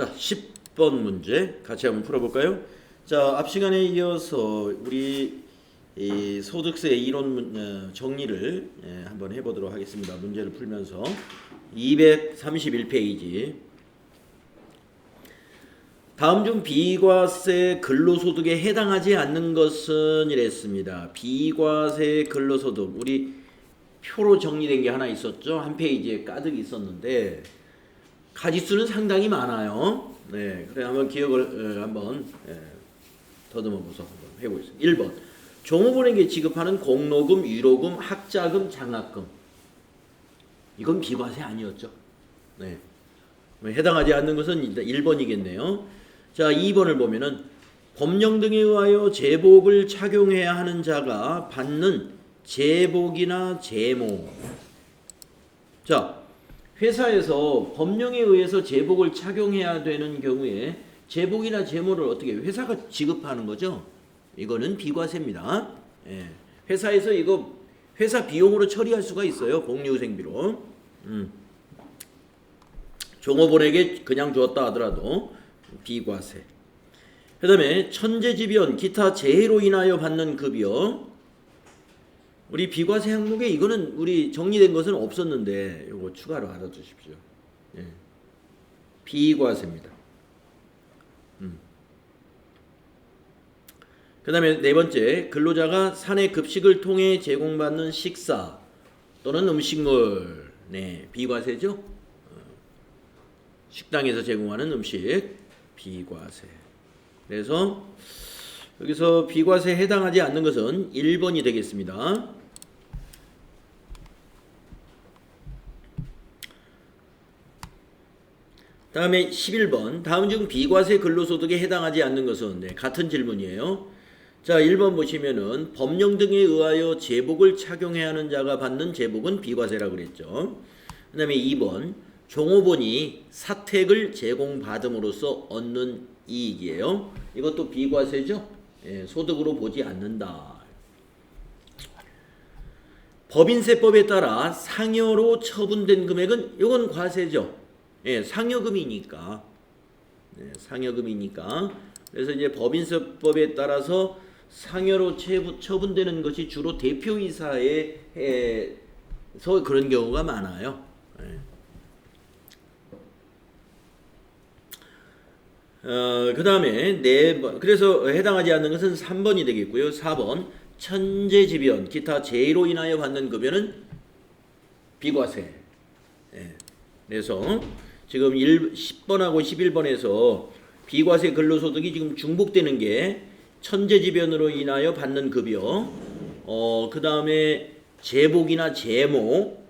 자, 10번 문제 같이 한번 풀어볼까요? 자, 앞 시간에 이어서 우리 이 소득세 이론 정리를 한번 해보도록 하겠습니다. 문제를 풀면서 231페이지. 다음 중 비과세 근로소득에 해당하지 않는 것은 이랬습니다. 비과세 근로소득, 우리 표로 정리된 게 하나 있었죠. 한 페이지에 가득 있었는데 가지수는 상당히 많아요. 네, 그래 한번 기억을 한번 더듬어보서 한번 해보겠습니다. 1번 종업원에게 지급하는 공로금, 유로금, 학자금, 장학금. 이건 비과세 아니었죠. 네, 해당하지 않는 것은 일단 1번이겠네요. 자, 2번을 보면은 법령 등에 의하여 제복을 착용해야 하는 자가 받는 제복이나 제모. 자, 회사에서 법령에 의해서 제복을 착용해야 되는 경우에 제복이나 제모를 어떻게 회사가 지급하는 거죠? 이거는 비과세입니다. 예. 회사에서 이거 회사 비용으로 처리할 수가 있어요. 복리후생비로. 종업원에게 그냥 주었다 하더라도 비과세. 그 다음에 천재지변, 기타 재해로 인하여 받는 급여. 우리 비과세 항목에 이거는 우리 정리된 것은 없었는데 이거 추가로 알아두십시오. 예. 비과세입니다. 그 다음에 네 번째, 근로자가 사내 급식을 통해 제공받는 식사 또는 음식물. 네, 비과세죠. 식당에서 제공하는 음식 비과세. 그래서 여기서 비과세에 해당하지 않는 것은 1번이 되겠습니다. 다음에 11번 다음 중 비과세 근로소득에 해당하지 않는 것은, 네, 같은 질문이에요. 자, 1번 보시면은 법령 등에 의하여 제복을 착용해야 하는 자가 받는 제복은 비과세라고 그랬죠. 그 다음에 2번 종업원이 사택을 제공받음으로써 얻는 이익이에요. 이것도 비과세죠. 예, 소득으로 보지 않는다. 법인세법에 따라 상여로 처분된 금액은 이건 과세죠. 예, 상여금이니까. 네, 상여금이니까. 그래서 이제 법인세법에 따라서 상여로 처분되는 것이 주로 대표이사에서 그런 경우가 많아요. 예. 그 다음에 그래서 해당하지 않는 것은 3번이 되겠고요. 4번 천재지변, 기타 재해로 인하여 받는 급여는 비과세. 예. 그래서 지금 10번하고 11번에서 비과세 근로소득이 지금 중복되는 게 천재지변으로 인하여 받는 급여, 그 다음에 제복이나 제모,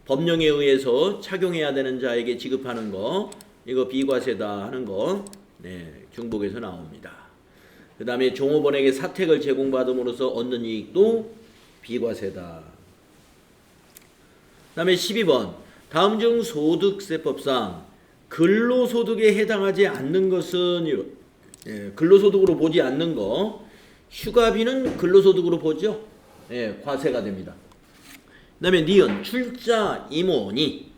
법령에 의해서 착용해야 되는 자에게 지급하는 거, 이거 비과세다 하는 거, 네, 중복에서 나옵니다. 그 다음에 종업원에게 사택을 제공받음으로써 얻는 이익도 비과세다. 그 다음에 12번 다음 중 소득세법상 근로소득에 해당하지 않는 것은, 예, 근로소득으로 보지 않는 거, 휴가비는 근로소득으로 보죠. 예, 과세가 됩니다. 그 다음에 니은 출자 임원이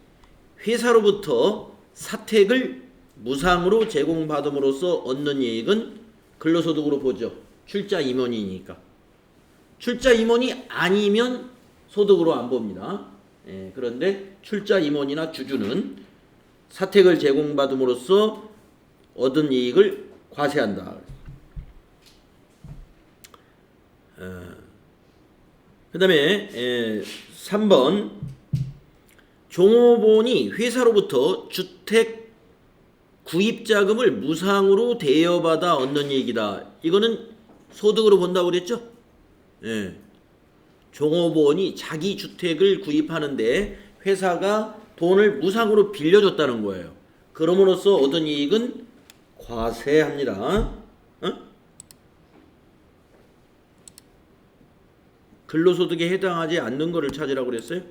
회사로부터 사택을 무상으로 제공받음으로써 얻는 이익은 근로소득으로 보죠. 출자 임원이니까. 출자 임원이 아니면 소득으로 안 봅니다. 예, 그런데 출자 임원이나 주주는 사택을 제공받음으로써 얻은 이익을 과세한다. 그 다음에 3번 종업원이 회사로부터 주택 구입자금을 무상으로 대여받아 얻는 이익이다. 이거는 소득으로 본다고 그랬죠? 예. 종업원이 자기 주택을 구입하는데 회사가 돈을 무상으로 빌려줬다는 거예요. 그럼으로써 얻은 이익은 과세합니다. 근로소득에 해당하지 않는 거를 찾으라고 그랬어요.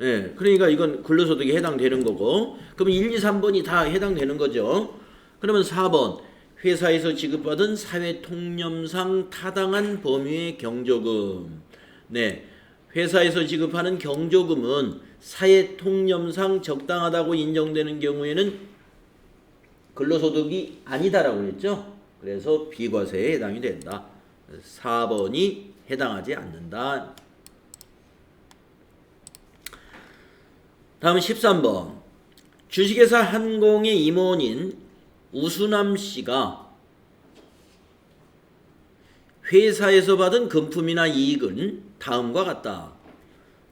예, 그러니까 이건 근로소득에 해당되는 거고, 그럼 1, 2, 3번이 다 해당되는 거죠. 그러면 4번 회사에서 지급받은 사회통념상 타당한 범위의 경조금. 네, 회사에서 지급하는 경조금은 사회 통념상 적당하다고 인정되는 경우에는 근로소득이 아니다라고 했죠. 그래서 비과세에 해당이 된다. 4번이 해당하지 않는다. 다음 13번. 주식회사 한공의 임원인 우수남 씨가 회사에서 받은 금품이나 이익은 다음과 같다.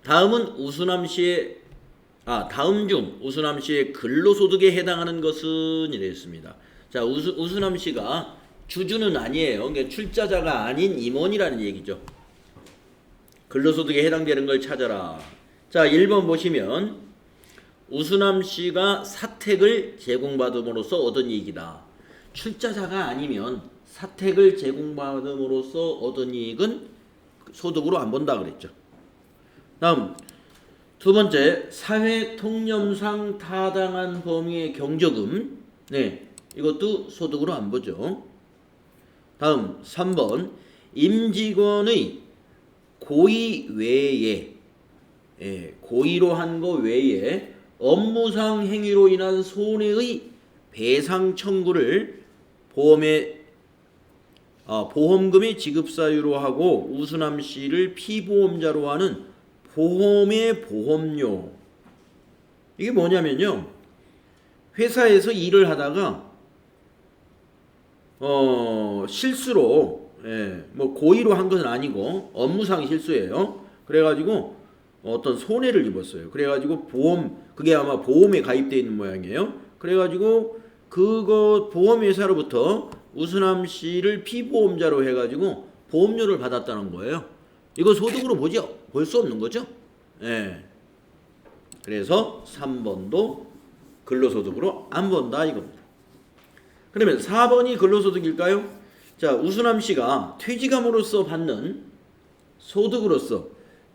다음 중 우수남 씨의 근로소득에 해당하는 것은 이랬습니다. 자, 우수남 씨가 주주는 아니에요. 그러니까 출자자가 아닌 임원이라는 얘기죠. 근로소득에 해당되는 걸 찾아라. 자, 1번 보시면 우수남 씨가 사택을 제공받음으로써 얻은 이익이다. 출자자가 아니면 사택을 제공받음으로써 얻은 이익은 소득으로 안 본다 그랬죠. 다음 두 번째, 사회 통념상 타당한 범위의 경조금. 네, 이것도 소득으로 안 보죠. 다음 3번, 임직원의 고의 외에, 고의로 한 거 외에 업무상 행위로 인한 손해의 배상 청구를 보험금의 지급 사유로 하고 우수남 씨를 피보험자로 하는 보험의 보험료. 이게 뭐냐면요, 회사에서 일을 하다가 실수로, 뭐 고의로 한 것은 아니고 업무상 실수예요. 그래가지고 어떤 손해를 입었어요. 그래가지고 그게 아마 보험에 가입되어 있는 모양이에요. 그래가지고 그거 보험회사로부터 우수남 씨를 피보험자로 해가지고 보험료를 받았다는 거예요. 이거 소득으로 보죠? 볼 수 없는 거죠? 그래서 3번도 근로소득으로 안 본다 이겁니다. 그러면 4번이 근로소득일까요? 자, 우수남 씨가 퇴직함으로써 받는 소득으로서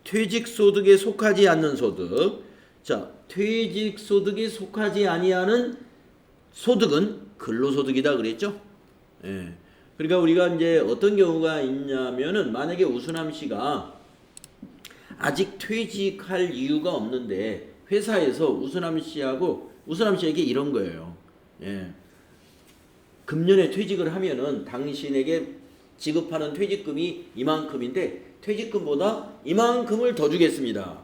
퇴직소득에 속하지 않는 소득. 자, 퇴직소득에 속하지 아니하는 소득은 근로소득이다 그랬죠? 그러니까 우리가 이제 어떤 경우가 있냐면은, 만약에 우수남 씨가 아직 퇴직할 이유가 없는데 회사에서 우수남 씨에게 이런 거예요. 금년에 퇴직을 하면은 당신에게 지급하는 퇴직금이 이만큼인데 퇴직금보다 이만큼을 더 주겠습니다.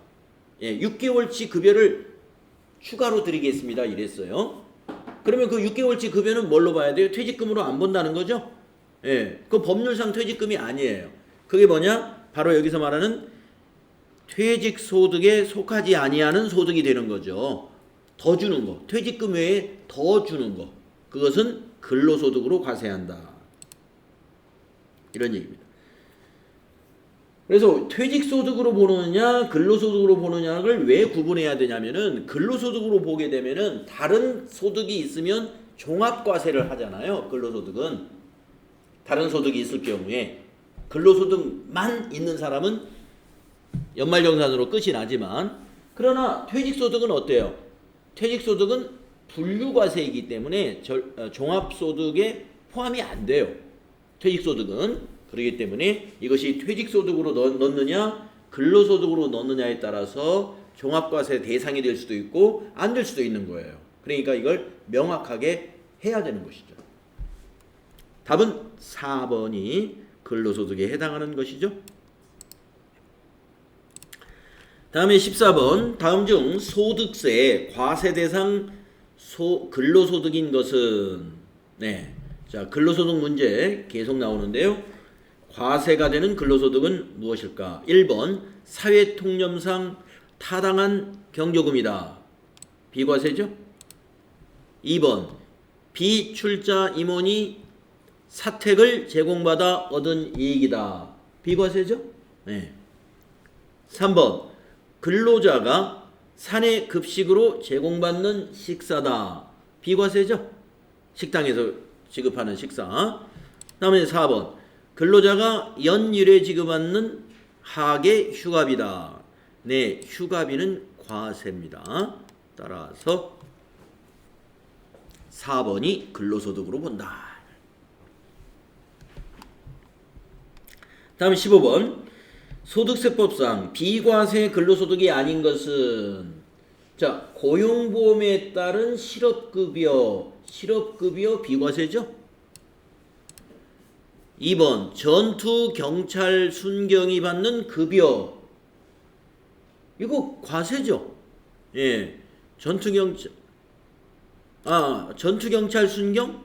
6개월치 급여를 추가로 드리겠습니다. 이랬어요. 그러면 그 6개월치 급여는 뭘로 봐야 돼요? 퇴직금으로 안 본다는 거죠? 그 법률상 퇴직금이 아니에요. 그게 뭐냐? 바로 여기서 말하는 퇴직소득에 속하지 아니하는 소득이 되는 거죠. 더 주는 거, 퇴직금 외에 더 주는 거, 그것은 근로소득으로 과세한다. 이런 얘기입니다. 그래서 퇴직소득으로 보느냐 근로소득으로 보느냐를 왜 구분해야 되냐면은, 근로소득으로 보게 되면은 다른 소득이 있으면 종합과세를 하잖아요. 근로소득은 다른 소득이 있을 경우에, 근로소득만 있는 사람은 연말정산으로 끝이 나지만, 그러나 퇴직소득은 어때요? 퇴직소득은 분류과세이기 때문에 종합소득에 포함이 안 돼요. 퇴직소득은. 그렇기 때문에 이것이 퇴직소득으로 넣느냐 근로소득으로 넣느냐에 따라서 종합과세 대상이 될 수도 있고 안 될 수도 있는 거예요. 그러니까 이걸 명확하게 해야 되는 것이죠. 답은 4번이 근로소득에 해당하는 것이죠. 다음에 14번, 다음 중 소득세 과세 대상 근로소득인 것은. 자, 근로소득 문제 계속 나오는데요. 과세가 되는 근로소득은 무엇일까? 1번, 사회통념상 타당한 경조금이다. 비과세죠? 2번, 비출자 임원이 사택을 제공받아 얻은 이익이다. 비과세죠? 3번, 근로자가 사내 급식으로 제공받는 식사다. 비과세죠? 식당에서 지급하는 식사. 다음에 4번, 근로자가 연일에 지급받는 하계 휴가비다. 휴가비는 과세입니다. 따라서 4번이 근로소득으로 본다. 다음 15번, 소득세법상 비과세 근로소득이 아닌 것은. 자, 고용보험에 따른 실업급여 비과세죠? 2번 전투 경찰 순경이 받는 급여 이거 과세죠? 예, 전투경찰 순경?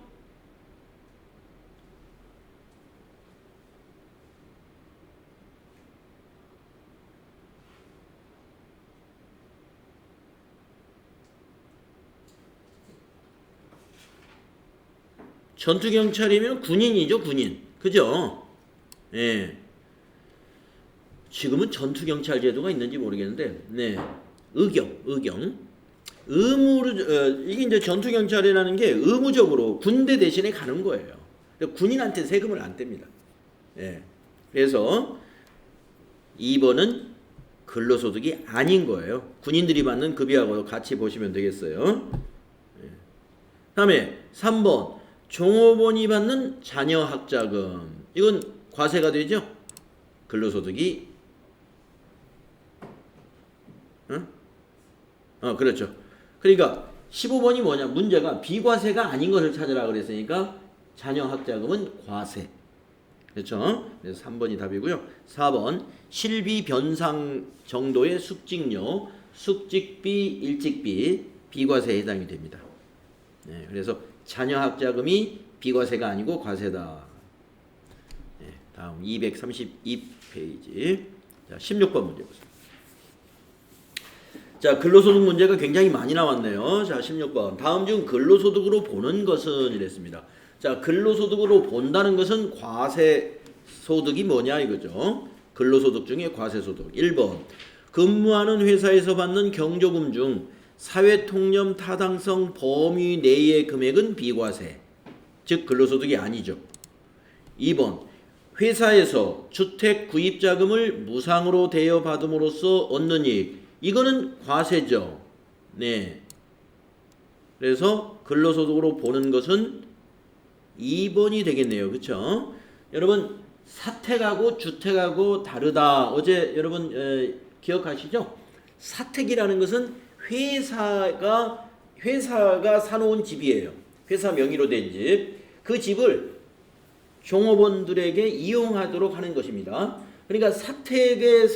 전투경찰이면 군인이죠, 군인. 그죠? 예. 지금은 전투경찰 제도가 있는지 모르겠는데, 네. 의경. 이게 이제 전투경찰이라는 게 의무적으로 군대 대신에 가는 거예요. 군인한테 세금을 안 뗍니다. 예. 그래서 2번은 근로소득이 아닌 거예요. 군인들이 받는 급여하고 같이 보시면 되겠어요. 예. 다음에 3번. 종업원이 받는 자녀학자금. 이건 과세가 되죠? 근로소득이. 그렇죠. 그러니까 15번이 뭐냐? 문제가 비과세가 아닌 것을 찾으라 그랬으니까 자녀학자금은 과세. 그렇죠? 그래서 3번이 답이고요. 4번 실비 변상 정도의 숙직료, 숙직비, 일직비 비과세에 해당이 됩니다. 네, 그래서 자녀학자금이 비과세가 아니고 과세다. 네, 다음 232페이지. 자, 16번 문제 보세요. 자, 근로소득 문제가 굉장히 많이 나왔네요. 자, 16번. 다음 중 근로소득으로 보는 것은 이랬습니다. 자, 근로소득으로 본다는 것은 과세소득이 뭐냐 이거죠. 근로소득 중에 과세소득. 1번. 근무하는 회사에서 받는 경조금 중 사회통념 타당성 범위 내의 금액은 비과세, 즉 근로소득이 아니죠. 2번 회사에서 주택 구입자금을 무상으로 대여받음으로써 얻는 이익, 이거는 과세죠. 네. 그래서 근로소득으로 보는 것은 2번이 되겠네요. 그렇죠? 여러분 사택하고 주택하고 다르다. 어제 여러분 기억하시죠? 사택이라는 것은 회사가 사놓은 집이에요. 회사 명의로 된 집. 그 집을 종업원들에게 이용하도록 하는 것입니다. 그러니까 사택을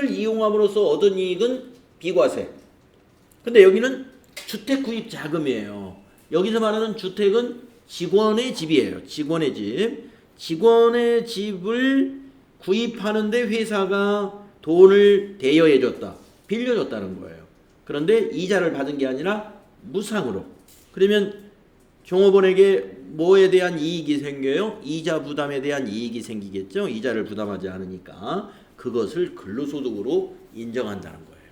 이용함으로써 얻은 이익은 비과세. 근데 여기는 주택 구입 자금이에요. 여기서 말하는 주택은 직원의 집이에요. 직원의 집. 직원의 집을 구입하는데 회사가 돈을 대여해줬다. 빌려줬다는 거예요. 그런데 이자를 받은 게 아니라 무상으로. 그러면 종업원에게 뭐에 대한 이익이 생겨요? 이자 부담에 대한 이익이 생기겠죠. 이자를 부담하지 않으니까 그것을 근로소득으로 인정한다는 거예요.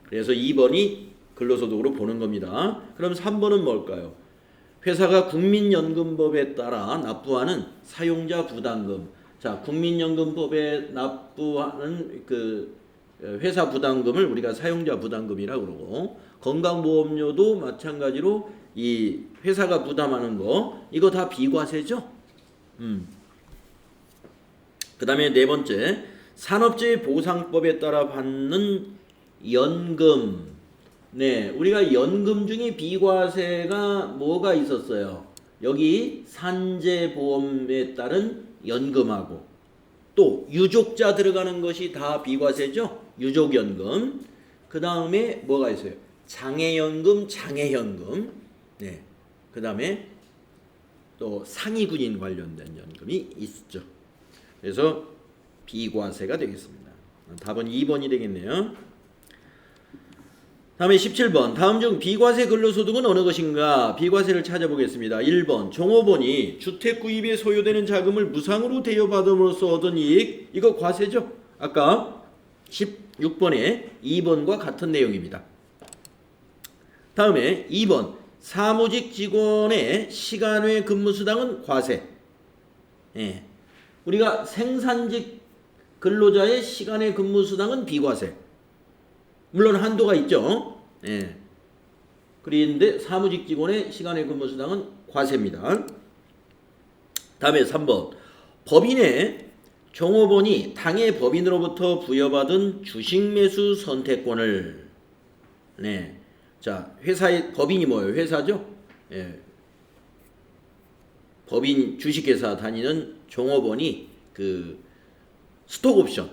그래서 2번이 근로소득으로 보는 겁니다. 그럼 3번은 뭘까요? 회사가 국민연금법에 따라 납부하는 사용자 부담금. 자, 국민연금법에 납부하는 그 회사 부담금을 우리가 사용자 부담금이라고 그러고, 건강보험료도 마찬가지로 이 회사가 부담하는 거, 이거 다 비과세죠? 그 다음에 네 번째, 산업재해보상법에 따라 받는 연금. 네, 우리가 연금 중에 비과세가 뭐가 있었어요? 여기 산재보험에 따른 연금하고 또 유족자 들어가는 것이 다 비과세죠? 유족연금. 그 다음에 뭐가 있어요? 장애연금, 장애현금. 네. 그 다음에 또 상위군인 관련된 연금이 있죠. 그래서 비과세가 되겠습니다. 답은 2번이 되겠네요. 다음에 17번. 다음 중 비과세 근로소득은 어느 것인가? 비과세를 찾아보겠습니다. 1번. 종업원이 주택 구입에 소요되는 자금을 무상으로 대여받음으로써 얻은 이익. 이거 과세죠? 아까 16번에 2번과 같은 내용입니다. 다음에 2번. 사무직 직원의 시간외 근무수당은 과세. 예. 우리가 생산직 근로자의 시간외 근무수당은 비과세. 물론 한도가 있죠. 예. 그런데 사무직 직원의 시간외 근무수당은 과세입니다. 다음에 3번. 법인의 종업원이 당해 법인으로부터 부여받은 주식 매수 선택권을, 네. 자, 회사의 법인이 뭐예요? 회사죠? 예. 법인 주식회사 다니는 종업원이 그 스톡옵션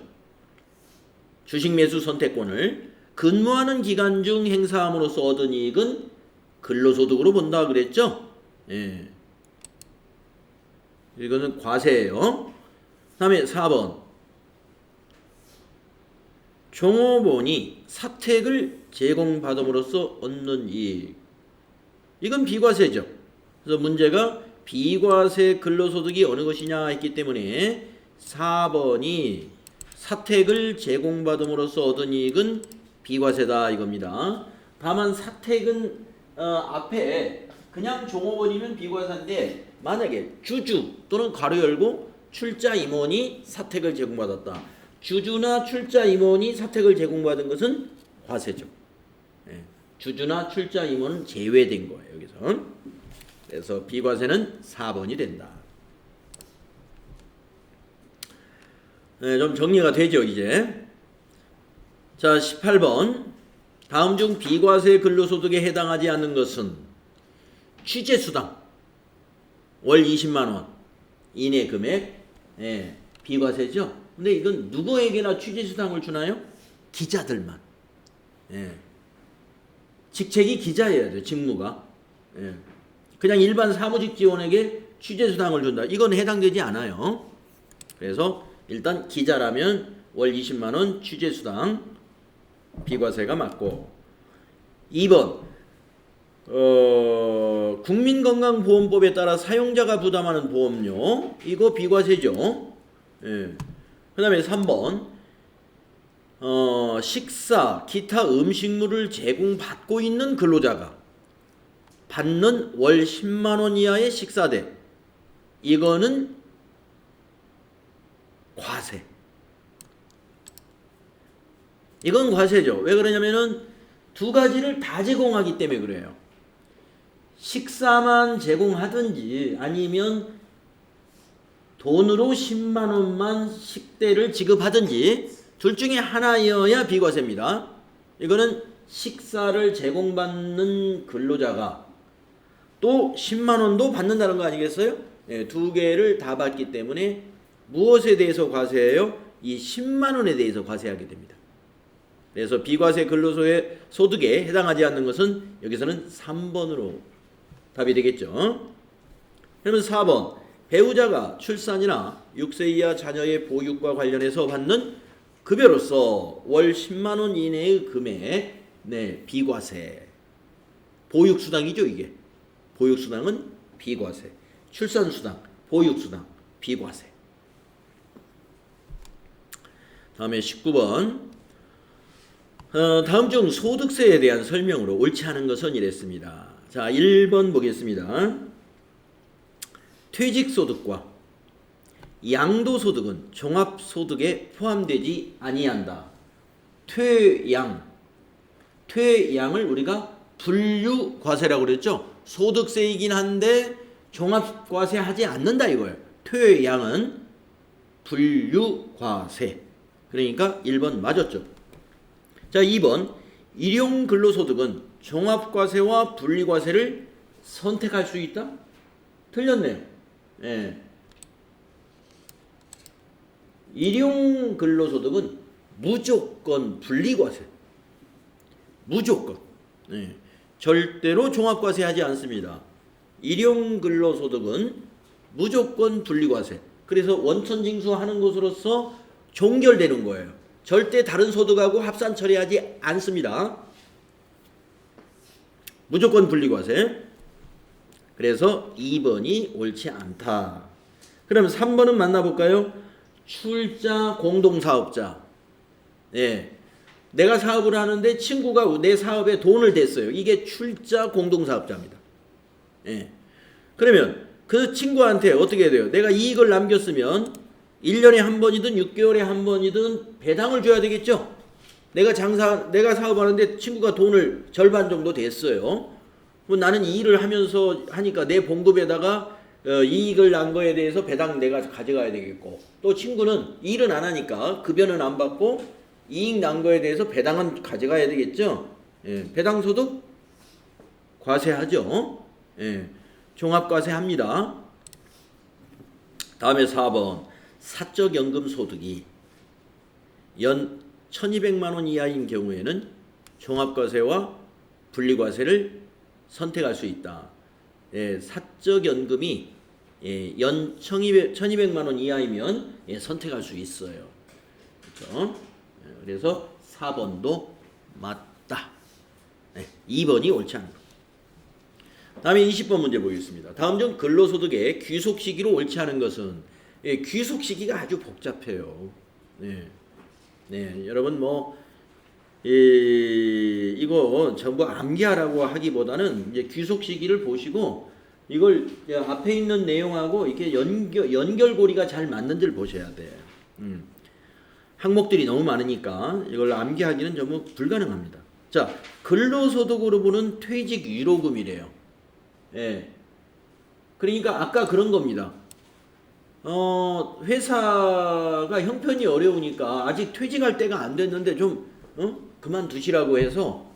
주식 매수 선택권을 근무하는 기간 중 행사함으로써 얻은 이익은 근로소득으로 본다 그랬죠? 예. 이거는 과세예요. 다음에 4번. 종업원이 사택을 제공받음으로써 얻는 이익. 이건 비과세죠. 그래서 문제가 비과세 근로소득이 어느 것이냐 했기 때문에 4번이 사택을 제공받음으로써 얻은 이익은 비과세다 이겁니다. 다만 사택은 앞에 그냥 종업원이면 비과세인데 만약에 주주 또는 괄호 열고 출자 임원이 사택을 제공받았다. 주주나 출자 임원이 사택을 제공받은 것은 과세죠. 예. 주주나 출자 임원은 제외된 거예요. 여기서. 그래서 비과세는 4번이 된다. 네, 좀 정리가 되죠 이제. 자 18번. 다음 중 비과세 근로소득에 해당하지 않는 것은 취재수당 월 20만원 이내 금액 비과세죠. 근데 이건 누구에게나 취재수당을 주나요? 기자들만. 직책이 기자여야 돼요. 직무가. 그냥 일반 사무직 지원에게 취재수당을 준다. 이건 해당되지 않아요. 그래서 일단 기자라면 월 20만원 취재수당 비과세가 맞고 2번 국민건강보험법에 따라 사용자가 부담하는 보험료 이거 비과세죠. 그 다음에 3번 식사, 기타 음식물을 제공받고 있는 근로자가 받는 월 10만원 이하의 식사대 이거는 과세. 이건 과세죠. 왜 그러냐면은 두 가지를 다 제공하기 때문에 그래요. 식사만 제공하든지 아니면 돈으로 10만원만 식대를 지급하든지 둘 중에 하나여야 비과세입니다. 이거는 식사를 제공받는 근로자가 또 10만원도 받는다는 거 아니겠어요? 두 개를 다 받기 때문에 무엇에 대해서 과세해요? 이 10만원에 대해서 과세하게 됩니다. 그래서 비과세 근로소득에 해당하지 않는 것은 여기서는 3번으로 답이 되겠죠. 그러면 4번. 배우자가 출산이나 6세 이하 자녀의 보육과 관련해서 받는 급여로서 월 10만원 이내의 금액 비과세. 보육수당이죠 이게. 보육수당은 비과세. 출산수당, 보육수당, 비과세. 다음에 19번. 다음 중 소득세에 대한 설명으로 옳지 않은 것은 이랬습니다. 자, 1번 보겠습니다. 퇴직소득과 양도소득은 종합소득에 포함되지 아니한다. 퇴양을 우리가 분류과세라고 그랬죠. 소득세이긴 한데 종합과세하지 않는다 이거예요. 퇴양은 분류과세. 그러니까 1번 맞았죠. 자 2번. 일용근로소득은 종합과세와 분리과세를 선택할 수 있다? 틀렸네요. 일용근로소득은 무조건 분리과세. 무조건. 절대로 종합과세하지 않습니다. 일용근로소득은 무조건 분리과세. 그래서 원천징수하는 것으로서 종결되는 거예요. 절대 다른 소득하고 합산 처리하지 않습니다. 무조건 분리과세. 그래서 2번이 옳지 않다. 그럼 3번은 만나볼까요? 출자 공동사업자. 내가 사업을 하는데 친구가 내 사업에 돈을 댔어요. 이게 출자 공동사업자입니다. 그러면 그 친구한테 어떻게 해야 돼요? 내가 이익을 남겼으면 1년에 한 번이든 6개월에 한 번이든 배당을 줘야 되겠죠? 내가 사업하는데 친구가 돈을 절반 정도 댔어요. 나는 이 일을 하면서 하니까 내 봉급에다가 이익을 난 거에 대해서 배당 내가 가져가야 되겠고, 또 친구는 일은 안 하니까 급여는 안 받고 이익 난 거에 대해서 배당은 가져가야 되겠죠? 예, 배당소득 과세하죠. 예, 종합과세합니다. 다음에 4번 사적연금 소득이 연 1200만 원 이하인 경우에는 종합과세와 분리과세를 선택할 수 있다. 예, 사적연금이 연 1200만 원 이하이면 선택할 수 있어요. 그렇죠? 그래서 4번도 맞다. 2번이 옳지 않다. 다음에 20번 문제 보겠습니다. 다음 중 근로소득의 귀속 시기로 옳지 않은 것은 귀속 시기가 아주 복잡해요. 여러분 이거 전부 암기하라고 하기보다는 이제 귀속 시기를 보시고 이걸 앞에 있는 내용하고 이렇게 연결고리가 잘 맞는지를 보셔야 돼. 항목들이 너무 많으니까 이걸 암기하기는 전부 불가능합니다. 자, 근로소득으로 보는 퇴직 위로금이래요. 예. 그러니까 아까 그런 겁니다. 회사가 형편이 어려우니까 아직 퇴직할 때가 안 됐는데 좀 그만두시라고 해서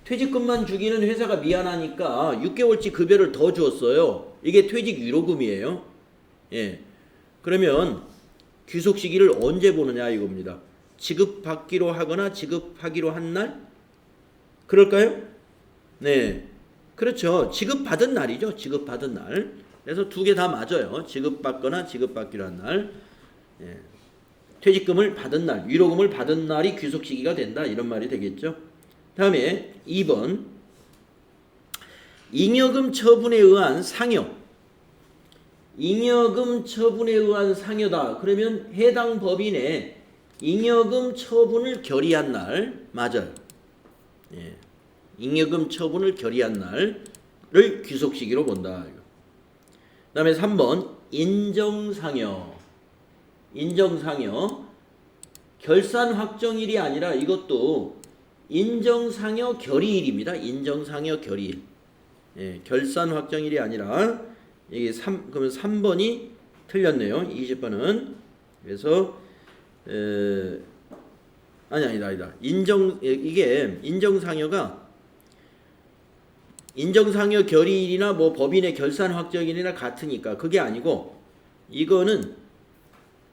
퇴직금만 주기는 회사가 미안하니까 6개월치 급여를 더 주었어요. 이게 퇴직 위로금이에요. 예. 그러면 귀속 시기를 언제 보느냐 이겁니다. 지급받기로 하거나 지급하기로 한 날? 그럴까요? 네. 그렇죠. 지급받은 날이죠. 지급받은 날. 그래서 두 개 다 맞아요. 지급받거나 지급받기로 한 날. 예. 퇴직금을 받은 날, 위로금을 받은 날이 귀속 시기가 된다. 이런 말이 되겠죠. 다음에 2번. 잉여금 처분에 의한 상여. 잉여금 처분에 의한 상여다. 그러면 해당 법인의 잉여금 처분을 결의한 날 맞아요. 예. 잉여금 처분을 결의한 날을 귀속 시기로 본다. 그 다음에 3번 인정상여. 인정상여. 결산 확정일이 아니라 이것도 인정상여 결의일입니다. 인정상여 결의일. 예, 결산 확정일이 아니라 이게 그러면 3번이 틀렸네요. 20번은. 그래서 아니다. 이게 인정상여 결의일이나 뭐 법인의 결산 확정일이나 같으니까 그게 아니고 이거는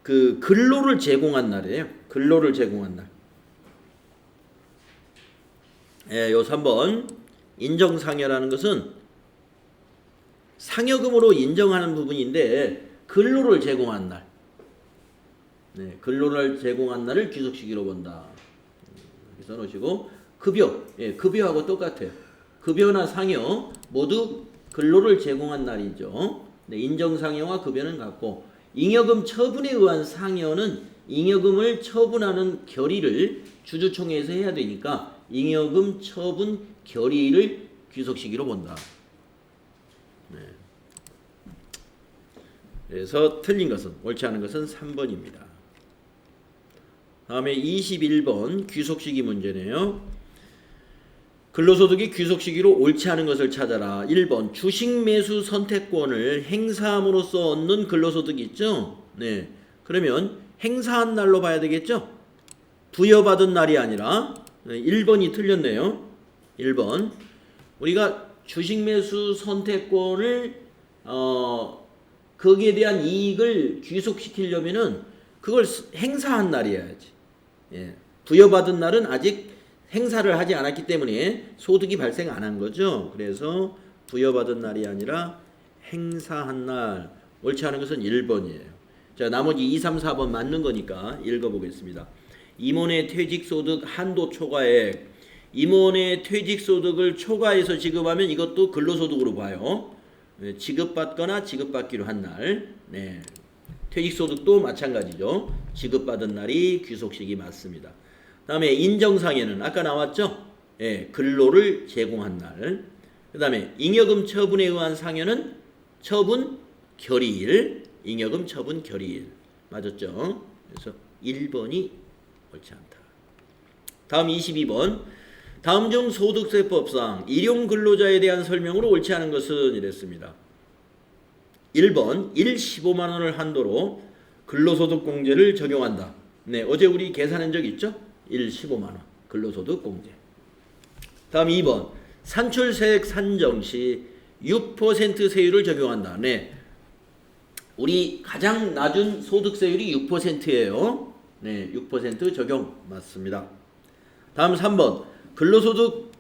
그 근로를 제공한 날이에요. 근로를 제공한 날. 예, 요 3번 인정상여라는 것은 상여금으로 인정하는 부분인데 근로를 제공한 날. 네, 근로를 제공한 날을 귀속시기로 본다. 여기 써놓으시고 급여. 예, 급여하고 똑같아요. 급여나 상여 모두 근로를 제공한 날이죠. 네, 인정상여와 급여는 같고 잉여금 처분에 의한 상여는 잉여금을 처분하는 결의를 주주총회에서 해야 되니까 잉여금 처분 결의를 귀속시기로 본다. 네. 그래서 틀린 것은 옳지 않은 것은 3번입니다. 다음에 21번 귀속시기 문제네요. 근로소득이 귀속시기로 옳지 않은 것을 찾아라. 1번 주식 매수 선택권을 행사함으로써 얻는 근로소득이 있죠. 네. 그러면 행사한 날로 봐야 되겠죠. 부여받은 날이 아니라 1번이 틀렸네요. 1번 우리가 주식 매수 선택권을 거기에 대한 이익을 귀속시키려면은 그걸 행사한 날이어야지. 예. 부여받은 날은 아직 행사를 하지 않았기 때문에 소득이 발생 안 한 거죠. 그래서 부여받은 날이 아니라 행사한 날. 옳지 않은 것은 1번이에요. 자, 나머지 2, 3, 4번 맞는 거니까 읽어보겠습니다. 임원의 퇴직소득 한도 초과액. 임원의 퇴직소득을 초과해서 지급하면 이것도 근로소득으로 봐요. 지급받거나 지급받기로 한 날. 네. 퇴직소득도 마찬가지죠. 지급받은 날이 귀속시기 맞습니다. 다음에 인정상여는 아까 나왔죠? 예, 근로를 제공한 날. 그 다음에 잉여금 처분에 의한 상여는 처분 결의일. 잉여금 처분 결의일. 맞았죠? 그래서 1번이 옳지 않다. 다음 22번. 다음 중 소득세법상 일용 근로자에 대한 설명으로 옳지 않은 것은 이랬습니다. 1번 15만 원을 한도로 근로소득 공제를 적용한다. 네, 어제 우리 계산한 적 있죠? 15만 원 근로소득 공제. 다음 2번. 산출세액 산정 시 6% 세율을 적용한다. 네. 우리 가장 낮은 소득세율이 6%예요. 네, 6% 적용 맞습니다. 다음 3번. 근로소득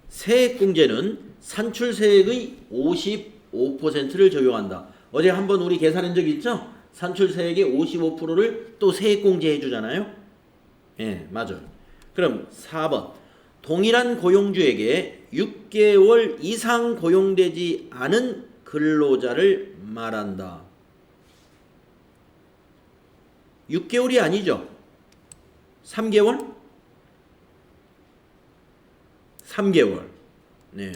세액공제는 산출세액의 55%를 적용한다. 어제 한번 우리 계산한 적 있죠? 산출세액의 55%를 또 세액공제해 주잖아요. 예, 맞아요. 그럼 4번. 동일한 고용주에게 6개월 이상 고용되지 않은 근로자를 말한다. 6개월이 아니죠. 3개월? 3개월. 네.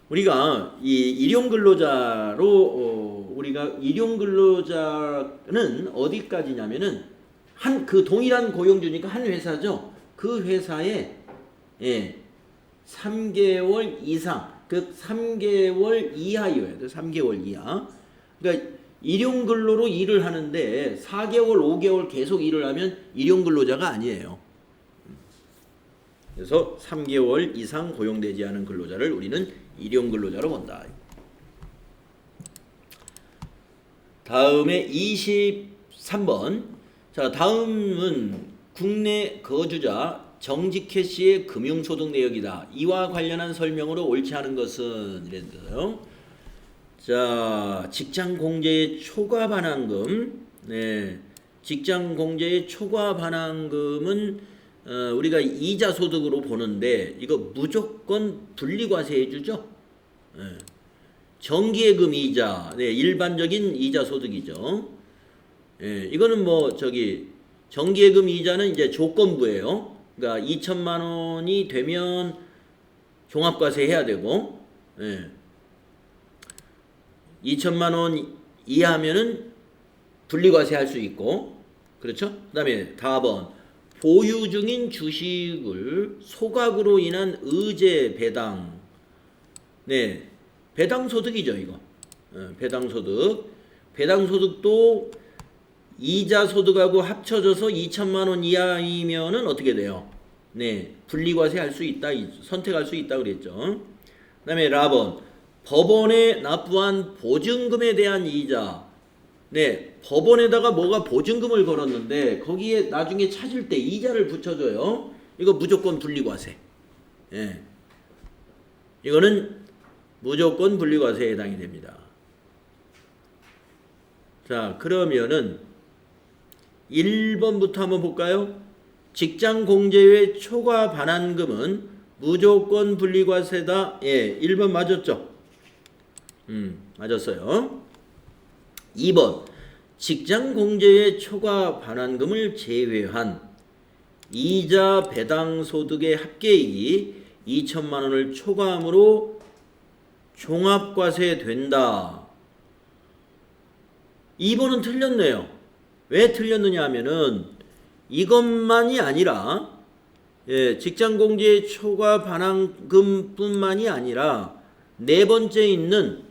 우리가 이 일용 근로자로 우리가 일용 근로자는 어디까지냐면은 한 그 동일한 고용주니까 한 회사죠. 그 회사에 3개월 이상, 그 3개월 이하여야 돼. 3개월 이하. 그러니까 일용 근로로 일을 하는데 4개월, 5개월 계속 일을 하면 일용 근로자가 아니에요. 그래서 3개월 이상 고용되지 않은 근로자를 우리는 일용 근로자로 본다. 다음에 23번. 자, 다음은 국내 거주자 정직 캐시의 금융소득 내역이다. 이와 관련한 설명으로 옳지 않은 것은 이랬어요. 자, 직장 공제의 초과 반환금. 네. 직장 공제의 초과 반환금은 우리가 이자 소득으로 보는데 이거 무조건 분리과세 해주죠. 네. 정기예금 이자, 네, 일반적인 이자 소득이죠. 네, 이거는 뭐 정기예금 이자는 이제 조건부예요. 그러니까 2천만 원이 되면 종합과세 해야 되고, 네. 2천만 원 이하면은 분리과세 할 수 있고, 그렇죠? 그다음에 4번. 보유 중인 주식을 소각으로 인한 의제 배당. 네. 배당 소득이죠, 이거. 배당 소득. 배당 소득도 이자 소득하고 합쳐져서 2천만 원 이하이면은 어떻게 돼요? 네. 분리과세 할 수 있다. 선택할 수 있다 그랬죠. 그다음에 라번. 법원에 납부한 보증금에 대한 이자. 네, 법원에다가 뭐가 보증금을 걸었는데 거기에 나중에 찾을 때 이자를 붙여줘요. 이거 무조건 분리과세. 예. 이거는 무조건 분리과세에 해당이 됩니다. 자, 그러면은 1번부터 한번 볼까요? 직장 공제의 초과 반환금은 무조건 분리과세다. 예, 1번 맞았죠? 맞았어요. 2번. 직장 공제의 초과 반환금을 제외한 이자 배당 소득의 합계액이 2천만 원을 초과함으로 종합과세 된다. 2번은 틀렸네요. 왜 틀렸느냐 하면은 이것만이 아니라 직장 공제의 초과 반환금뿐만이 아니라 네 번째 있는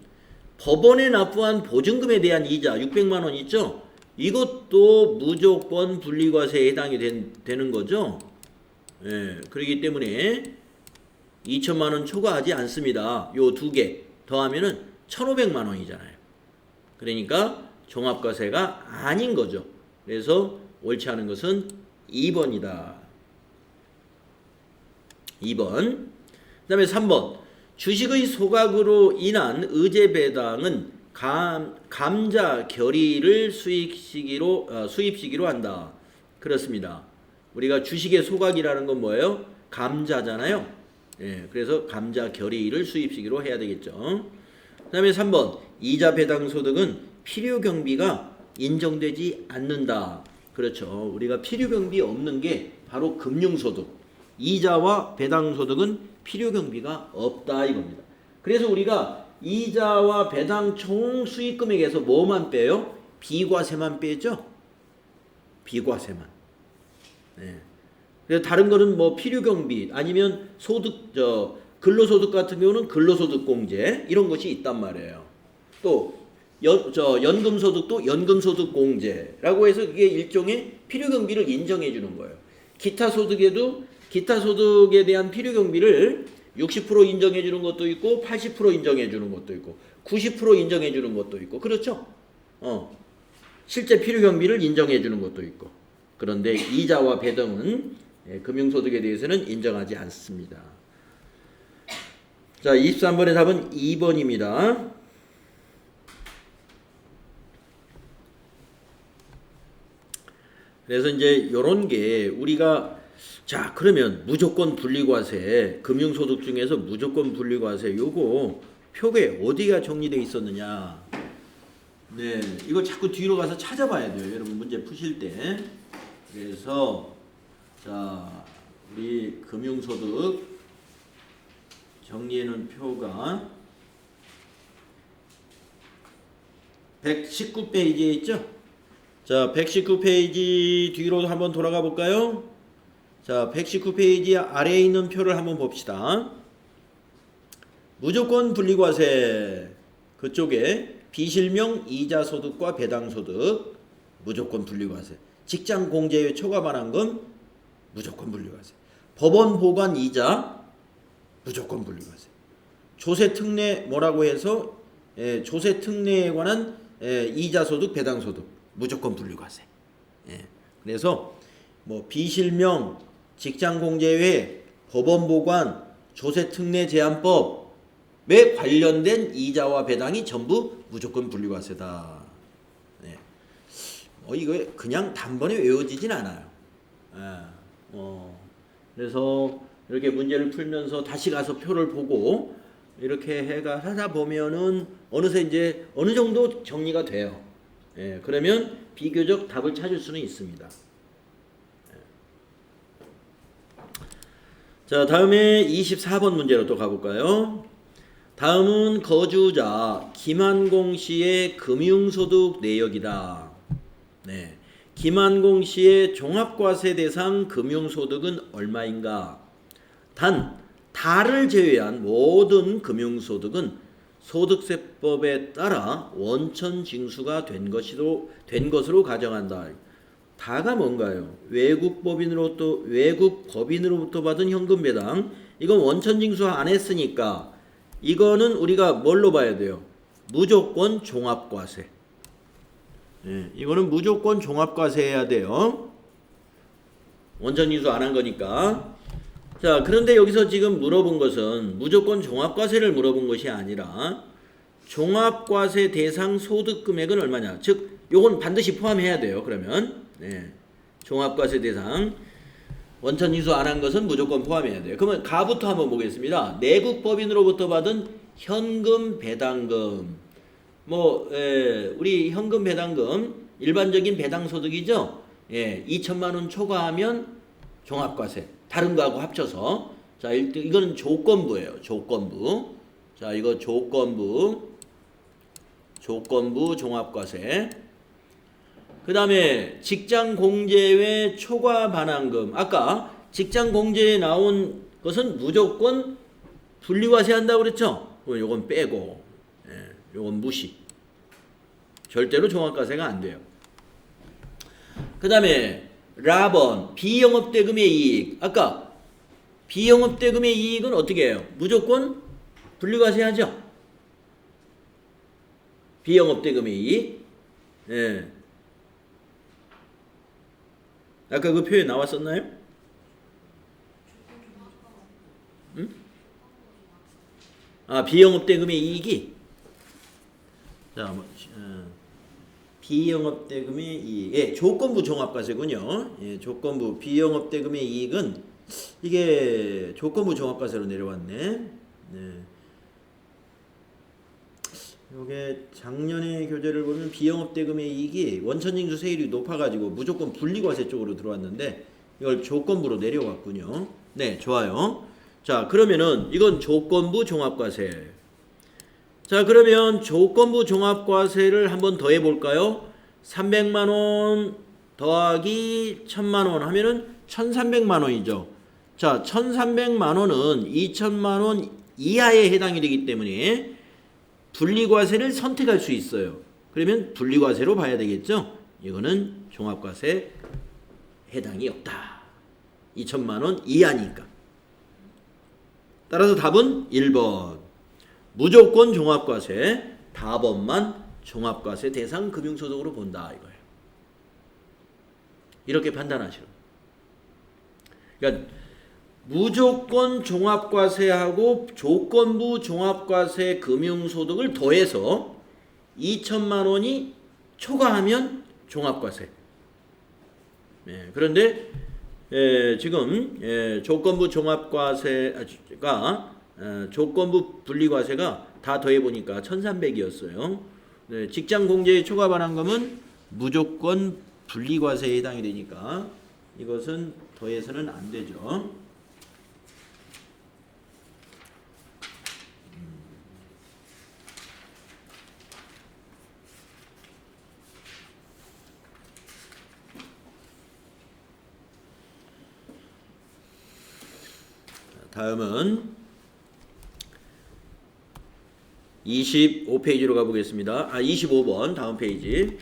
법원에 납부한 보증금에 대한 이자 600만 원 있죠? 이것도 무조건 분리과세에 해당이 되는 거죠. 예, 그렇기 때문에 2천만 원 초과하지 않습니다. 요 두 개 더하면은 1,500만 원이잖아요. 그러니까 종합과세가 아닌 거죠. 그래서 옳지 않은 것은 2번이다. 2번. 그 다음에 3번. 주식의 소각으로 인한 의제 배당은 감자 결의를 수입시기로 한다. 그렇습니다. 우리가 주식의 소각이라는 건 뭐예요? 감자잖아요. 예, 그래서 감자 결의를 수입시기로 해야 되겠죠. 그 다음에 3번. 이자 배당 소득은 필요 경비가 인정되지 않는다. 그렇죠. 우리가 필요 경비 없는 게 바로 금융소득. 이자와 배당 소득은 필요 경비가 없다 이겁니다. 그래서 우리가 이자와 배당 총 수익 금액에서 뭐만 빼요? 비과세만 빼죠. 비과세만. 네. 그래서 다른 거는 뭐 필요 경비 아니면 근로소득 같은 경우는 근로소득 공제 이런 것이 있단 말이에요. 또 연금소득도 연금소득 공제라고 해서 이게 일종의 필요 경비를 인정해 주는 거예요. 기타 소득에도 기타 소득에 대한 필요 경비를 60% 인정해 주는 것도 있고 80% 인정해 주는 것도 있고 90% 인정해 주는 것도 있고 그렇죠? 실제 필요 경비를 인정해 주는 것도 있고 그런데 이자와 배당은 금융소득에 대해서는 인정하지 않습니다. 자, 23번의 답은 2번입니다. 그래서 이제 요런 게 우리가 자, 그러면 무조건 분리과세, 금융소득 중에서 무조건 분리과세 요거 표에 어디가 정리되어 있었느냐. 네, 이거 자꾸 뒤로 가서 찾아봐야 돼요. 여러분 문제 푸실 때. 그래서 자, 우리 금융소득 정리해 놓은 표가 119페이지에 있죠? 자, 119페이지 뒤로 한번 돌아가 볼까요? 자, 119페이지 아래에 있는 표를 한번 봅시다. 무조건 분리과세 그쪽에 비실명 이자소득과 배당소득 무조건 분리과세, 직장 공제에 초과반환 금 무조건 분리과세, 법원 보관 이자 무조건 분리과세, 조세 특례 뭐라고 해서 조세 특례에 관한 이자소득 배당소득 무조건 분리과세. 그래서 뭐 비실명 직장공제회 법원 보관 조세 특례 제한법에 관련된 이자와 배당이 전부 무조건 분리과세다. 이거 그냥 단번에 외워지진 않아요. 그래서 이렇게 문제를 풀면서 다시 가서 표를 보고 이렇게 해가 하다 보면은 어느새 이제 어느 정도 정리가 돼요. 그러면 비교적 답을 찾을 수는 있습니다. 자, 다음에 24번 문제로 또 가볼까요? 다음은 거주자 김한공 씨의 금융소득 내역이다. 네, 김한공 씨의 종합과세 대상 금융소득은 얼마인가? 단, 다를 제외한 모든 금융소득은 소득세법에 따라 원천 징수가 된 것으로 가정한다. 다가 뭔가요? 외국 법인으로부터 받은 현금 배당. 이건 원천 징수 안 했으니까 이거는 우리가 뭘로 봐야 돼요? 무조건 종합과세. 이거는 무조건 종합과세 해야 돼요. 원천 징수 안 한 거니까. 자, 그런데 여기서 지금 물어본 것은 무조건 종합과세를 물어본 것이 아니라 종합과세 대상 소득 금액은 얼마냐. 즉, 요건 반드시 포함해야 돼요. 그러면 종합과세 대상 원천 징수 안 한 것은 무조건 포함해야 돼요. 그러면 가부터 한번 보겠습니다. 내국 법인으로부터 받은 현금 배당금. 우리 현금 배당금 일반적인 배당 소득이죠. 2천만 원 초과하면 종합과세. 다른 거하고 합쳐서. 자, 이거는 조건부예요. 조건부. 자, 이거 조건부 종합과세. 그 다음에 직장공제외 초과반환금. 아까 직장공제에 나온 것은 무조건 분리과세 한다고 그랬죠? 그럼 요건 빼고, 요건 무시. 절대로 종합과세가 안 돼요. 그 다음에 라번, 비영업대금의 이익. 아까 비영업대금의 이익은 어떻게 해요? 무조건 분리과세 하죠? 비영업대금의 이익. 아까 그 표에 나왔었나요? 응? 비영업대금의 이익이. 자, 비영업대금의 이익. 조건부 종합과세군요. 조건부 비영업대금의 이익은 이게 조건부 종합과세로 내려왔네. 요게 작년의 교재를 보면 비영업대금의 이익이 원천징수 세율이 높아가지고 무조건 분리과세 쪽으로 들어왔는데 이걸 조건부로 내려왔군요. 네, 좋아요. 자, 그러면은 이건 조건부 종합과세. 자, 그러면 조건부 종합과세를 한번 더 해볼까요? 300만원 더하기 1000만원 하면은 1300만원이죠. 자, 1300만원은 2000만원 이하에 해당이 되기 때문에 분리과세를 선택할 수 있어요. 그러면 분리과세로 봐야 되겠죠? 이거는 종합과세 해당이 없다. 2천만 원 이하니까. 따라서 답은 1번. 무조건 종합과세, 답업만 종합과세 대상 금융소득으로 본다 이거예요. 이렇게 판단하시오. 그러니까 무조건 종합과세하고 조건부 종합과세 금융소득을 더해서 2천만 원이 초과하면 종합과세. 그런데 지금 조건부 종합과세가 조건부 분리과세가 다 더해보니까 1,300이었어요. 직장공제의 초과 반환금은 무조건 분리과세에 해당이 되니까 이것은 더해서는 안 되죠. 다음은 25페이지로 가보겠습니다. 25번 다음 페이지.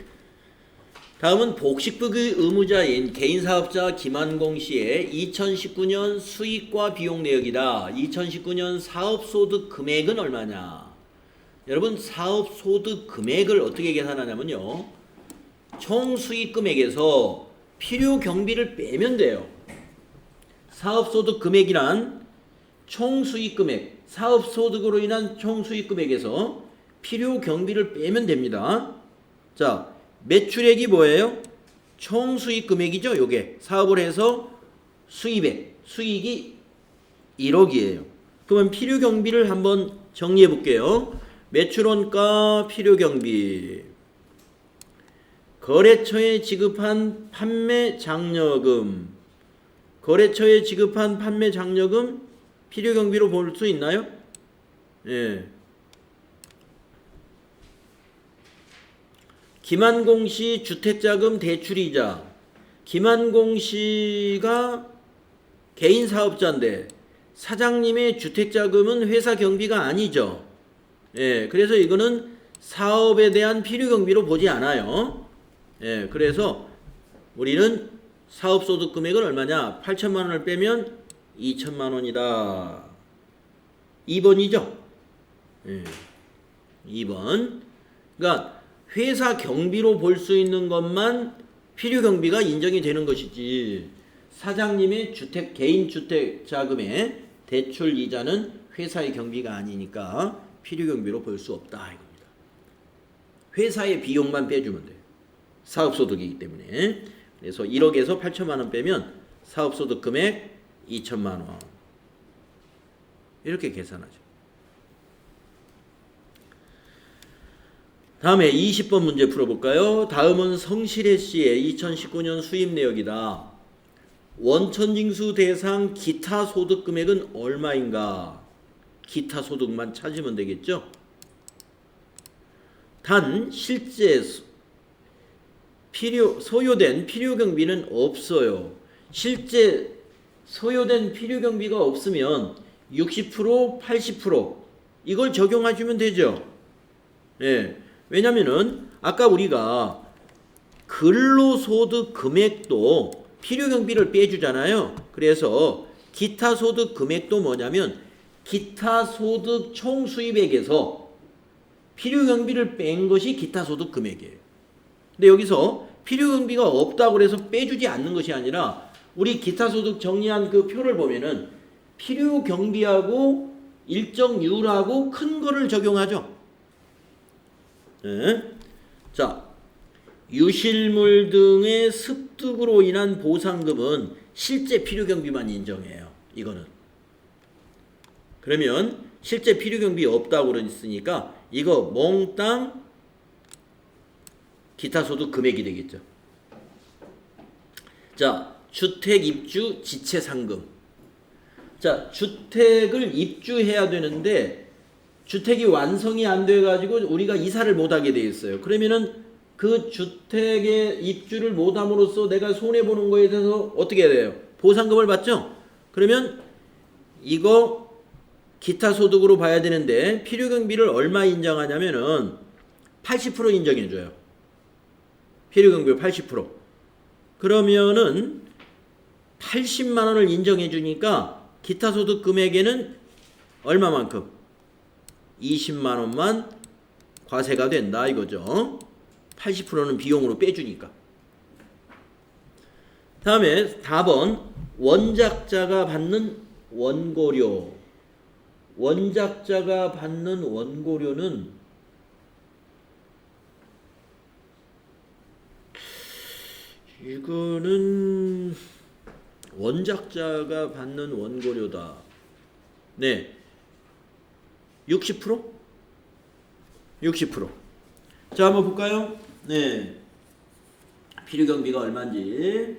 다음은 복식부의 의무자인 개인사업자 김한공 씨의 2019년 수익과 비용 내역이다. 2019년 사업소득 금액은 얼마냐? 여러분 사업소득 금액을 어떻게 계산하냐면요. 총 수익 금액에서 필요 경비를 빼면 돼요. 사업소득 금액이란 총수익 금액, 사업소득으로 인한 총수익 금액에서 필요 경비를 빼면 됩니다. 자, 매출액이 뭐예요? 총수익 금액이죠. 요게 사업을 해서 수익이 1억이에요. 그러면 필요 경비를 한번 정리해 볼게요. 매출원가 필요 경비, 거래처에 지급한 판매 장려금, 거래처에 지급한 판매 장려금 필요 경비로 볼 수 있나요? 예. 김한공 씨 주택자금 대출이자. 김한공 씨가 개인 사업자인데 사장님의 주택자금은 회사 경비가 아니죠. 예. 그래서 이거는 사업에 대한 필요 경비로 보지 않아요. 예. 그래서 우리는 사업소득 금액은 얼마냐? 8천만 원을 빼면 2천만 원이다. 2번이죠? 예. 2번. 그러니까 회사 경비로 볼 수 있는 것만 필요 경비가 인정이 되는 것이지 사장님의 개인 주택 자금의 대출 이자는 회사의 경비가 아니니까 필요 경비로 볼 수 없다 이겁니다. 회사의 비용만 빼주면 돼요. 사업소득이기 때문에. 그래서 1억에서 8천만 원 빼면 사업소득 금액 2천만 원. 이렇게 계산하죠. 다음에 20번 문제 풀어볼까요? 다음은 성실혜 씨의 2019년 수입 내역이다. 원천징수 대상 기타 소득 금액은 얼마인가? 기타 소득만 찾으면 되겠죠? 단 실제 소요된 필요 경비는 없어요. 실제 소요된 필요 경비가 없으면 60%, 80% 이걸 적용해주면 되죠. 예. 왜냐면은 아까 우리가 근로소득 금액도 필요 경비를 빼주잖아요. 그래서 기타 소득 금액도 뭐냐면 기타 소득 총 수입액에서 필요 경비를 뺀 것이 기타 소득 금액이에요. 근데 여기서 필요 경비가 없다고 해서 빼주지 않는 것이 아니라 우리 기타 소득 정리한 그 표를 보면은 필요 경비하고 일정률하고 큰 거를 적용하죠. 네. 자, 유실물 등의 습득으로 인한 보상금은 실제 필요 경비만 인정해요. 이거는. 그러면 실제 필요 경비 없다고 그랬으니까 이거 몽땅 기타 소득 금액이 되겠죠. 자, 주택 입주 지체 상금. 자, 주택을 입주해야 되는데 주택이 완성이 안 돼 가지고 우리가 이사를 못 하게 돼 있어요. 그러면은 그 주택에 입주를 못 함으로써 내가 손해 보는 거에 대해서 어떻게 해야 돼요? 보상금을 받죠? 그러면 이거 기타 소득으로 봐야 되는데 필요 경비를 얼마 인정하냐면은 80% 인정해 줘요. 필요 경비 80%. 그러면은 80만 원을 인정해 주니까 기타 소득 금액에는 얼마만큼? 20만 원만 과세가 된다 이거죠. 80%는 비용으로 빼주니까. 다음에 4번 원작자가 받는 원고료. 원작자가 받는 원고료는 이거는 원작자가 받는 원고료다. 네. 60%? 60%. 자, 한번 볼까요? 네. 필요경비가 얼마인지.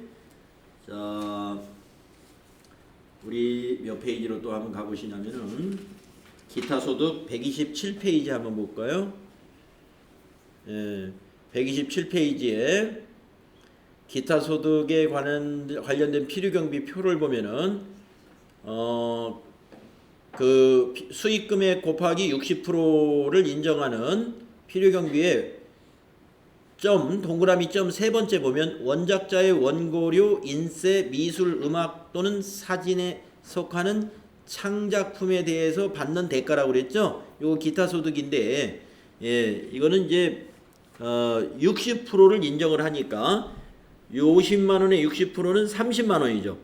자, 우리 몇 페이지로 또 한번 가보시냐면은 기타소득 127페이지 한번 볼까요? 예, 127페이지에 기타소득에 관련된 필요경비 표를 보면은 그 수익금액 곱하기 60%를 인정하는 필요경비에 동그라미 점 세 번째 보면 원작자의 원고료, 인쇄, 미술, 음악 또는 사진에 속하는 창작품에 대해서 받는 대가라고 그랬죠. 요거 기타 소득인데, 예, 이거는 이제 60%를 인정을 하니까 50만 원의 60%는 30만 원이죠.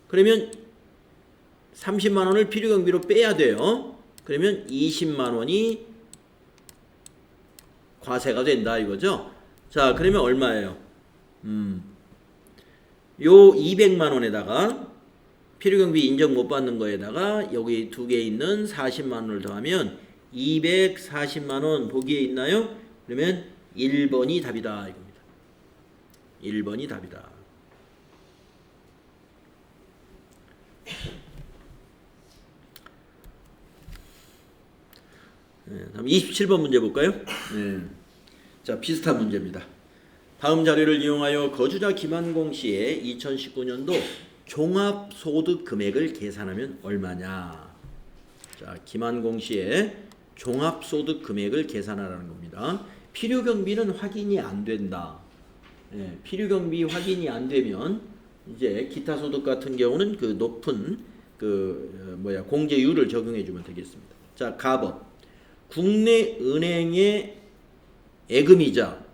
그러면 30만 원을 필요경비로 빼야 돼요. 그러면 20만 원이 과세가 된다 이거죠. 자, 그러면 얼마예요? 요 200만 원에다가 필요경비 인정 못 받는 거에다가 여기 두 개 있는 40만 원을 더하면 240만 원 보기에 있나요? 그러면 1번이 답이다 이겁니다. 1번이 답이다. 네, 다음 27번 문제 볼까요? 네. 자, 비슷한 문제입니다. 다음 자료를 이용하여 거주자 김한공 씨의 2019년도 종합소득 금액을 계산하면 얼마냐? 자, 김한공 씨의 종합소득 금액을 계산하라는 겁니다. 필요경비는 확인이 안 된다. 예, 필요경비 확인이 안 되면 이제 기타소득 같은 경우는 그 높은 공제율을 적용해 주면 되겠습니다. 자, 가번 국내 은행의 예금이자.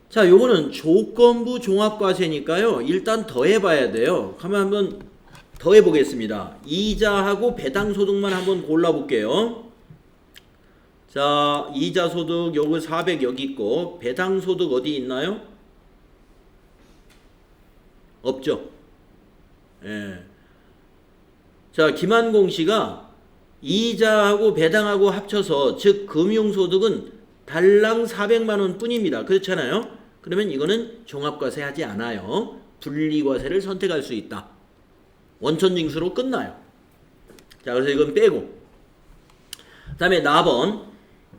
자, 요거는 조건부 종합과세니까요. 일단 더해봐야 돼요. 그러면 한번 더해보겠습니다. 이자하고 배당소득만 한번 골라볼게요. 자, 이자소득 요거 400 여기 있고 배당소득 어디 있나요? 없죠. 예. 자, 김한공 씨가 이자하고 배당하고 합쳐서 즉 금융소득은 달랑 400만 원 뿐입니다. 그렇잖아요. 그러면 이거는 종합과세 하지 않아요. 분리과세를 선택할 수 있다. 원천징수로 끝나요. 자, 그래서 이건 빼고. 그 다음에 4번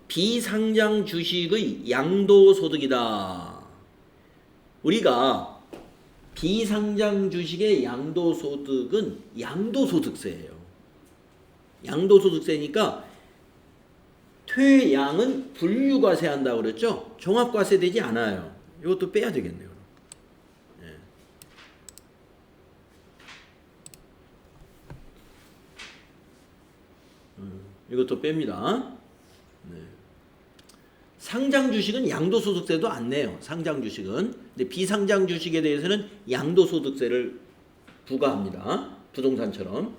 비상장 주식의 양도소득이다. 우리가 비상장 주식의 양도소득은 양도소득세예요. 양도소득세니까 퇴양은 분류과세 한다고 그랬죠? 종합과세 되지 않아요. 이것도 빼야 되겠네요. 네. 이것도 뺍니다. 네. 상장 주식은 양도소득세도 안 내요. 상장 주식은. 근데 비상장 주식에 대해서는 양도소득세를 부과합니다. 부동산처럼.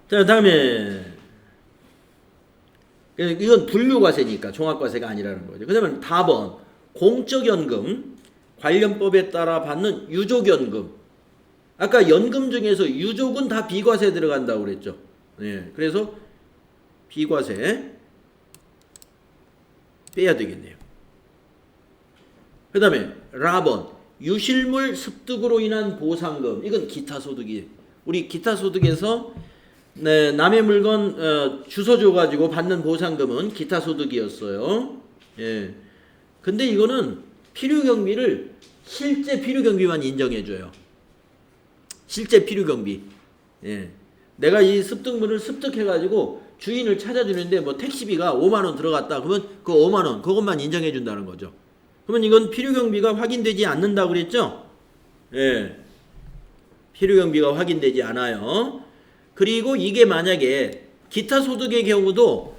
자, 다음에 이건 분류과세니까 종합과세가 아니라는 거죠. 그 다음에 4번 공적연금 관련법에 따라 받는 유족연금. 아까 연금 중에서 유족은 다 비과세 들어간다고 그랬죠. 네, 그래서 비과세 빼야 되겠네요. 그 다음에 라번 유실물 습득으로 인한 보상금. 이건 기타소득이에요. 우리 기타소득에서 네, 남의 물건 주워 줘가지고 받는 보상금은 기타소득이었어요. 예. 근데 이거는 필요경비를 실제 필요경비만 인정해줘요. 실제 필요경비. 예. 내가 이 습득물을 습득해가지고 주인을 찾아주는데 뭐 택시비가 5만 원 들어갔다. 그러면 그 5만 원 그것만 인정해준다는 거죠. 그러면 이건 필요경비가 확인되지 않는다고 그랬죠? 예, 필요경비가 확인되지 않아요. 그리고 이게 만약에 기타 소득의 경우도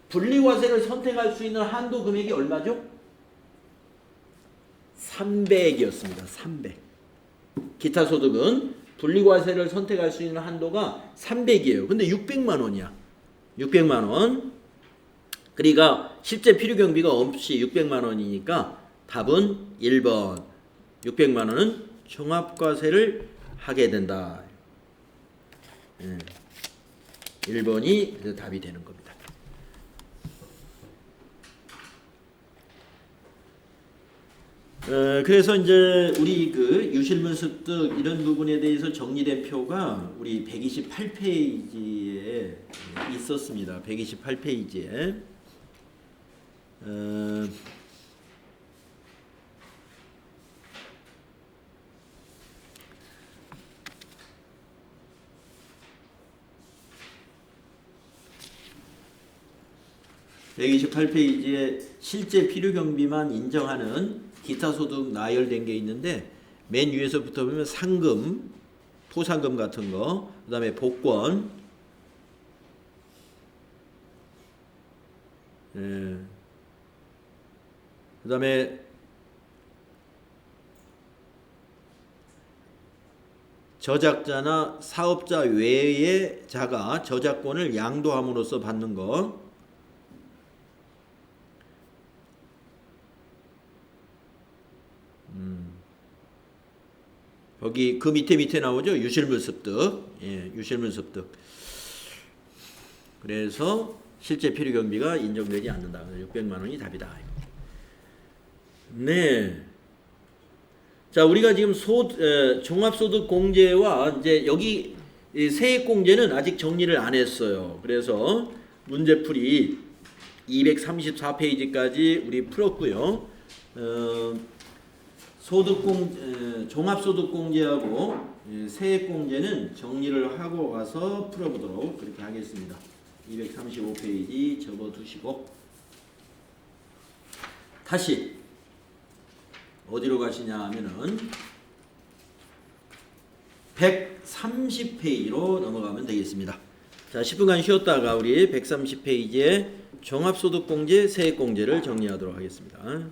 분리과세를 선택할 수 있는 한도 금액이 얼마죠? 300이었습니다. 300. 기타 소득은 분리과세를 선택할 수 있는 한도가 300이에요. 근데 600만 원이야. 600만 원. 그러니까 실제 필요경비가 없이 600만 원이니까 답은 1번. 600만 원은 종합과세를 하게 된다. 1번이 답이 되는 겁니다. 그래서 이제 우리 그 유실물 습득 이런 부분에 대해서 정리된 표가 우리 128페이지에 있었습니다. 128페이지에. (128페이지에) 실제 필요경비만 인정하는 기타 소득 나열된 게 있는데 맨 위에서부터 보면 상금, 포상금 같은 거, 그 다음에 복권, 그 다음에 저작자나 사업자 외의 자가 저작권을 양도함으로써 받는 거, 여기 그 밑에 나오죠. 유실물 습득. 예, 유실물 습득. 그래서 실제 필요경비가 인정되지 않는다. 600만 원이 답이다. 네. 자, 우리가 지금 종합소득공제와 이제 여기 세액공제는 아직 정리를 안 했어요. 그래서 문제풀이 234페이지까지 우리 풀었고요. 종합소득공제하고 세액공제는 정리를 하고 와서 풀어보도록 그렇게 하겠습니다. 235페이지 접어두시고 다시 어디로 가시냐 하면은 130페이지로 넘어가면 되겠습니다. 자, 10분간 쉬었다가 우리 130페이지에 종합소득공제, 세액공제를 정리하도록 하겠습니다.